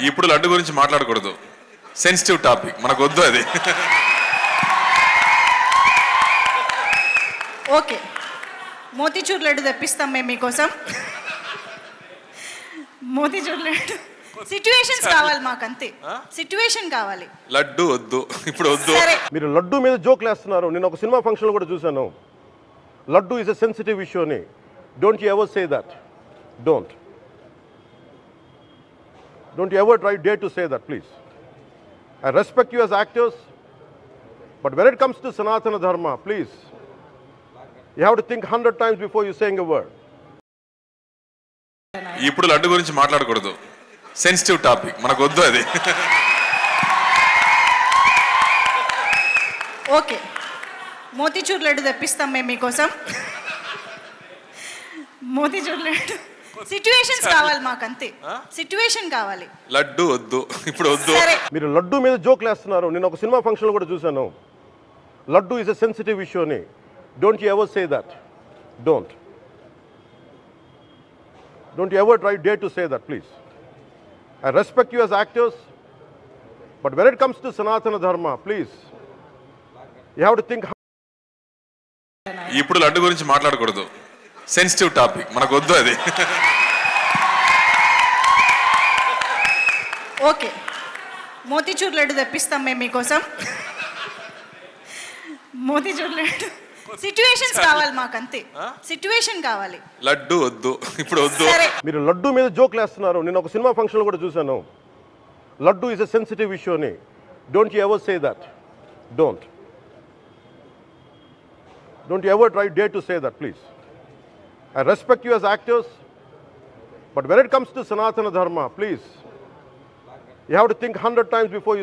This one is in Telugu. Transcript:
ఇప్పుడు లడ్డు గురించి మాట్లాడకూడదు, సెన్సిటివ్ టాపిక్, మనకు వద్దు అది. ఓకే, మోతీచూర్ లడ్డు తెప్పిస్తాం మేము మీకోసం. మోతీచూర్ లడ్డు సిచ్యువేషన్స్ కావాలి మాకు, అంతే. సిచ్యువేషన్ కావాలి. లడ్డు వద్దు, ఇప్పుడు వద్దు. మీరు లడ్డు మీద జోక్లు వేస్తున్నారు. నేను ఒక సినిమా ఫంక్షన్లో కూడా చూశాను. Laddu is a sensitive issue అని. Don't you ever say that. Don't you ever try dare to say that, please. I respect you as actors, but when it comes to Sanatana Dharma, please, you have to think 100 times before you saying a word. ఇప్పుడు లడ్డు గురించి మాట్లాడకూడదు, సెన్సిటివ్ టాపిక్, మనకు వద్దు అది. ఓకే, మోతీచూర్ లడ్డు తెప్పిస్తాం మేము మీకోసం. మోతీచూర్ లడ్డు సిచ్యువేషన్స్ కావాలి మాకు, అంతే. సిచ్యువేషన్ కావాలి. లడ్డు వద్దు, ఇప్పుడు వద్దు. మీరు లడ్డు మీద జోక్లు వేస్తున్నారు. నేను ఒక సినిమా ఫంక్షన్లో కూడా చూశాను. Laddu is a sensitive issue అని. Don't you ever say that. Don't you ever try dare to say that, please. I respect you as actors, but when it comes to Sanatana Dharma, please, you have to think. ఇప్పుడు లడ్డు గురించి మాట్లాడకూడదు, సెన్సిటివ్ టాపిక్, మనకు వద్దు అది. ఓకే, మోతీచూర్ లడ్డు తెప్పిస్తాం మేము మీకోసం. మోతీచూర్ లడ్డు సిచ్యువేషన్స్ కావాలి మాకు, అంతే. సిచ్యువేషన్ కావాలి. లడ్డు వద్దు, ఇప్పుడు వద్దు. మీరు లడ్డు మీద జోక్లు వేస్తున్నారు. నేను ఒక సినిమా ఫంక్షన్లో కూడా చూశాను. Laddu is a sensitive issue అని. Don't you ever say that. Don't you ever try dare to say that, please. I respect you as actors, but when it comes to Sanatana Dharma, please, you have to think 100 times before you